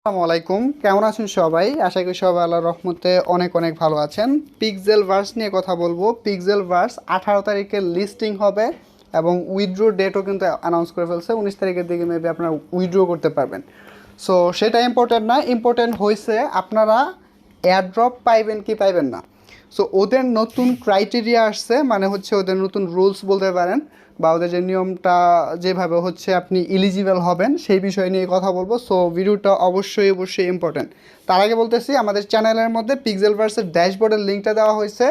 আসসালামু আলাইকুম, কেমন আছেন সবাই? আশা করি সবাই আল্লাহর রহমতে অনেক অনেক ভালো আছেন। পিক্সেল ভার্স নিয়ে কথা বলবো। পিক্সেল ভার্স 18 তারিখে লিস্টিং হবে এবং উইথড্র ডেটও কিন্তু অ্যানাউন্স করে ফেলছে। 19 তারিখের দিকে মেবি আপনারা উইথড্র করতে পারবেন। সো সেটা ইম্পর্টেন্ট না, ইম্পর্টেন্ট হয়েছে আপনারা এয়ারড্রপ পাইবেন কি পাইবেন না। সো ওদের নতুন ক্রাইটেরিয়া আসছে, মানে হচ্ছে ওদের নতুন রুলস বলতে পারেন, বা ওদের যে নিয়মটা যেভাবে হচ্ছে আপনি ইলিজিবল হবেন সেই বিষয় নিয়ে কথা বলবো। সো ভিডিওটা অবশ্যই অবশ্যই ইম্পর্টেন্ট। তার আগে বলতেছি, আমাদের চ্যানেলের মধ্যে পিক্সেল ভার্সের ড্যাশবোর্ডের লিঙ্কটা দেওয়া হয়েছে।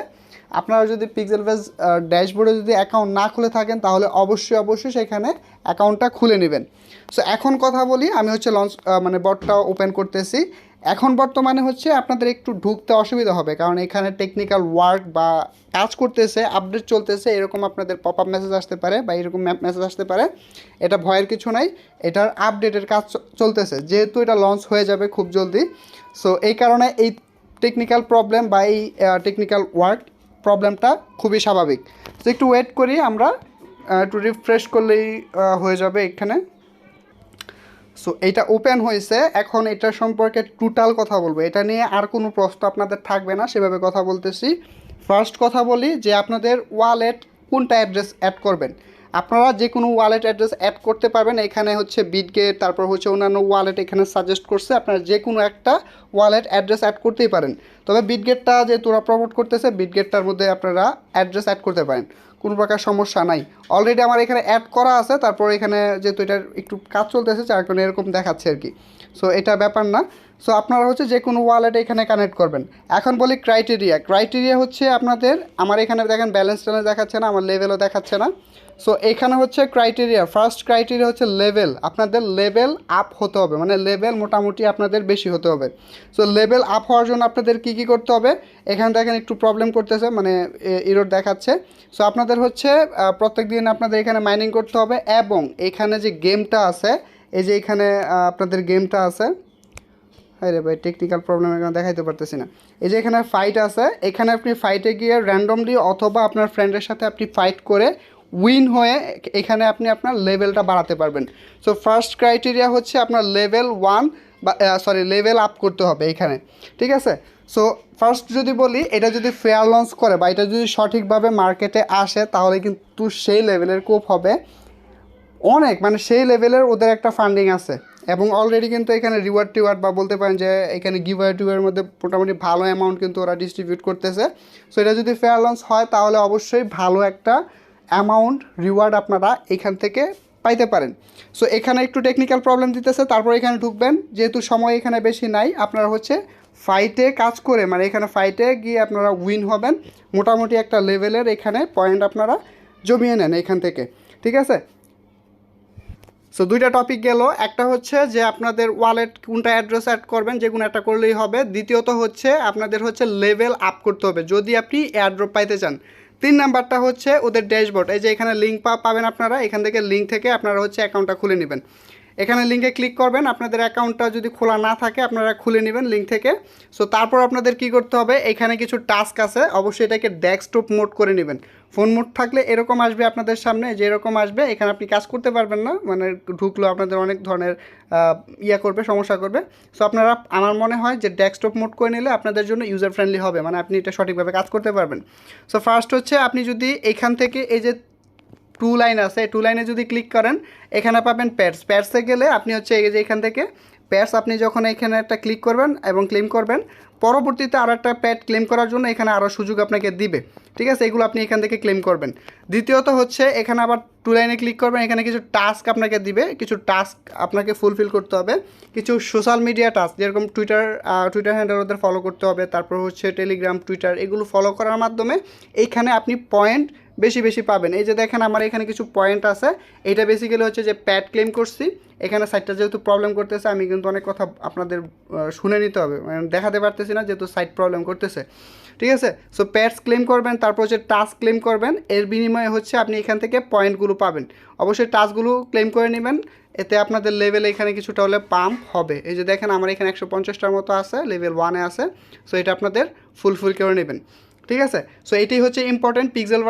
আপনারা যদি পিক্সেল ভার্স ড্যাশবোর্ডে যদি অ্যাকাউন্ট না খুলে থাকেন তাহলে অবশ্যই অবশ্যই সেখানে অ্যাকাউন্টটা খুলে নেবেন। সো এখন কথা বলি, আমি হচ্ছে লঞ্চ মানে বটটা ওপেন করতেছি। এখন বর্তমানে হচ্ছে আপনাদের একটু ঢুকতে অসুবিধা হবে, কারণ এখানে টেকনিক্যাল ওয়ার্ক বা কাজ করতেছে, আপডেট চলতেছে, এরকম আপনাদের পপ আপ মেসেজ আসতে পারে বা এরকম মেসেজ আসতে পারে। এটা ভয়ের কিছু নাই, এটার আপডেটের কাজ চলতেছে, যেহেতু এটা লঞ্চ হয়ে যাবে খুব জলদি। সো এই কারণে এই টেকনিক্যাল প্রবলেম বা এই টেকনিক্যাল ওয়ার্ক প্রবলেমটা খুবই স্বাভাবিক। তো একটু ওয়েট করি আমরা, একটু রিফ্রেশ করলেই হয়ে যাবে এখানে। সো এইটা ওপেন হয়েছে, এখন এটা সম্পর্কে টোটাল কথা বলবো, এটা নিয়ে আর কোনো প্রশ্ন আপনাদের থাকবে না, সেভাবে কথা বলতেছি। ফার্স্ট কথা বলি যে আপনাদের ওয়ালেট কোনটা অ্যাড্রেস অ্যাড করবেন। আপনারা যে কোনো ওয়ালেট অ্যাড্রেস অ্যাড করতে পারবেন। এখানে হচ্ছে বিটগেট, তারপর হচ্ছে অন্যান্য ওয়ালেট এখানে সাজেস্ট করছে, আপনারা যে কোনো একটা ওয়ালেট অ্যাড্রেস অ্যাড করতেই পারেন। তবে বিটগেটটা যে তোরা প্রমোট করতেছে, বিটগেটটার মধ্যে আপনারা অ্যাড্রেস অ্যাড করতে পারেন, কোনো প্রকার সমস্যা নাই। অলরেডি আমার এখানে অ্যাড করা আছে, তারপর এখানে যেহেতু এটার একটু কাজ চলতেছে যার কারণে এরকম দেখাচ্ছে আর কি। সো এটা ব্যাপার না। সো আপনারা হচ্ছে যে কোনো ওয়ালেট এখানে কানেক্ট করবেন। এখন বলি ক্রাইটেরিয়া। ক্রাইটেরিয়া হচ্ছে আপনাদের, আমার এখানে দেখেন ব্যালেন্স ট্যালেন্স দেখাচ্ছে না, আমার লেভেলও দেখাচ্ছে না। সো এখানে হচ্ছে ক্রাইটেরিয়া, ফার্স্ট ক্রাইটেরিয়া হচ্ছে লেভেল। আপনাদের লেভেল আপ হতে হবে, মানে লেভেল মোটামুটি আপনাদের বেশি হতে হবে। সো লেভেল আপ হওয়ার জন্য আপনাদের কী কী করতে হবে, এখানে দেখেন একটু প্রবলেম করতেছে, মানে এরর দেখাচ্ছে। সো আপনাদের হচ্ছে প্রত্যেক দিন আপনাদের এখানে মাইনিং করতে হবে, এবং এখানে যে গেমটা আছে, এই যে এখানে আপনাদের গেমটা আছে, হ্যাঁ রে ভাই টেকনিক্যাল প্রবলেম এখানে দেখাইতে পারতেছি না। এই যে এখানে ফাইট আছে, এখানে আপনি ফাইটে গিয়ে র্যান্ডমলি অথবা আপনার ফ্রেন্ডের সাথে আপনি ফাইট করে উইন হয়ে এখানে আপনি আপনার লেভেলটা বাড়াতে পারবেন। সো ফার্স্ট ক্রাইটেরিয়া হচ্ছে আপনার লেভেল 1 বা লেভেল আপ করতে হবে এখানে, ঠিক আছে। সো ফার্স্ট যদি বলি, এটা যদি ফেয়ার লঞ্চ করে বা এটা যদি সঠিকভাবে মার্কেটে আসে তাহলে কিন্তু সেই লেভেলের কোপ হবে অনেক, মানে সেই লেভেলের ওদের একটা ফান্ডিং আছে। এবং অলরেডি কিন্তু এখানে রিওয়ার্ড টিওয়ার্ড বা বলতে পারেন যে এখানে গিভওয়ে টিওয়ারের মধ্যে মোটামুটি ভালো অ্যামাউন্ট কিন্তু ওরা ডিস্ট্রিবিউট করতেছে। সো এটা যদি ফেয়ার লঞ্চ হয় তাহলে অবশ্যই ভালো একটা অ্যামাউন্ট রিওয়ার্ড আপনারা এখান থেকে পাইতে পারেন। সো এখানে একটু টেকনিক্যাল প্রবলেম দিতেছে, তারপর এখানে ঢুকবেন। যেহেতু সময় এখানে বেশি নাই, আপনারা হচ্ছে ফাইটে কাজ করে, মানে এখানে ফাইটে গিয়ে আপনারা উইন হবেন, মোটামুটি একটা লেভেলের এখানে পয়েন্ট আপনারা জমিয়ে নেন এখান থেকে, ঠিক আছে। সো দুইটা টপিক গেল, একটা হচ্ছে যে আপনাদের ওয়ালেট কোনটা অ্যাড্রেস অ্যাড করবেন, যে কোনো একটা করলেই হবে। দ্বিতীয়ত হচ্ছে আপনাদের হচ্ছে লেভেল আপ করতে হবে যদি আপনি এয়ারড্রপ পাইতে চান। 3 নাম্বারটা হচ্ছে ওদের ড্যাশবোর্ড। এই যে এখানে লিঙ্ক পাবেন আপনারা, এখান থেকে লিঙ্ক থেকে আপনারা হচ্ছে অ্যাকাউন্টটা খুলে নেবেন। এখানে লিঙ্কে ক্লিক করবেন, আপনাদের অ্যাকাউন্টটা যদি খোলা না থাকে আপনারা খুলে নেবেন লিঙ্ক থেকে। সো তারপর আপনাদের কি করতে হবে, এখানে কিছু টাস্ক আছে, অবশ্যই এটাকে ডেস্কটপ মোড করে নেবেন। ফোন মোড থাকলে এরকম আসবে আপনাদের সামনে, যে এরকম আসবে, এখানে আপনি কাজ করতে পারবেন না, মানে ঢুকলেও আপনাদের অনেক ধরনের করবে, সমস্যা করবে। সো আপনারা, আমার মনে হয় যে ডেস্কটপ মোড করে নিলে আপনাদের জন্য ইউজার ফ্রেন্ডলি হবে, মানে আপনি এটা সঠিকভাবে কাজ করতে পারবেন। সো ফার্স্ট হচ্ছে আপনি যদি এখান থেকে এই যে টু লাইন আছে, টু লাইনে যদি ক্লিক করেন এখানে পাবেন প্যাডস। প্যাডসে গেলে আপনি হচ্ছে এই যে এখান থেকে প্যাডস, আপনি যখন এখানে একটা ক্লিক করবেন এবং ক্লেম করবেন, পরবর্তীতে আরও একটা প্যাড ক্লেম করার জন্য এখানে আরও সুযোগ আপনাকে দিবে, ঠিক আছে। এগুলো আপনি এখান থেকে ক্লেম করবেন। দ্বিতীয়ত হচ্ছে এখানে আবার টু লাইনে ক্লিক করবেন, এখানে কিছু টাস্ক আপনাকে দিবে, কিছু টাস্ক আপনাকে ফুলফিল করতে হবে, কিছু সোশ্যাল মিডিয়া টাস্ক, যেরকম টুইটার হ্যান্ডেল ওদের ফলো করতে হবে, তারপর হচ্ছে টেলিগ্রাম, টুইটার, এগুলো ফলো করার মাধ্যমে এইখানে আপনি পয়েন্ট বেশি বেশি পাবেন। এই যে দেখেন আমার এখানে কিছু পয়েন্ট আছে, এটা বেসিক্যালি হচ্ছে যে প্যাড ক্লেম করছি। এখানে সাইটটা যেহেতু প্রবলেম করতেছে, আমি কিন্তু অনেক কথা আপনাদের শুনে নিতে হবে, মানে দেখাতে পারতেছি না যেহেতু সাইট প্রবলেম করতেছে, ঠিক আছে। সো প্যাডস ক্লেম করবেন, তারপর হচ্ছে টাস্ক ক্লেম করবেন, এর বিনিময়ে হচ্ছে আপনি এখান থেকে পয়েন্টগুলো পাবেন। অবশ্যই টাস্কগুলো ক্লেম করে নেবেন, এতে আপনাদের লেভেল এখানে কিছুটা হলে পাম্প হবে। এই যে দেখেন আমার এখানে 150টার মতো আছে, লেভেল 1-এ আছে। সো এটা আপনাদের ফুলফিল করে নেবেন, ঠিক আছে। সো এটাই হচ্ছে ইম্পর্টেন্ট পিক্সেল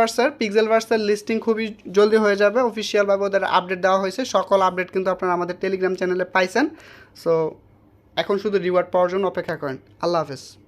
ভার্সের লিস্টিং খুবই জলদি হয়ে যাবে, অফিসিয়ালভাবে ওদের আপডেট দেওয়া হয়েছে। সকল আপডেট কিন্তু আপনারা আমাদের টেলিগ্রাম চ্যানেলে পাইছেন। সো এখন শুধু রিওয়ার্ড পাওয়ার জন্য অপেক্ষা করেন। আল্লাহ হাফেজ।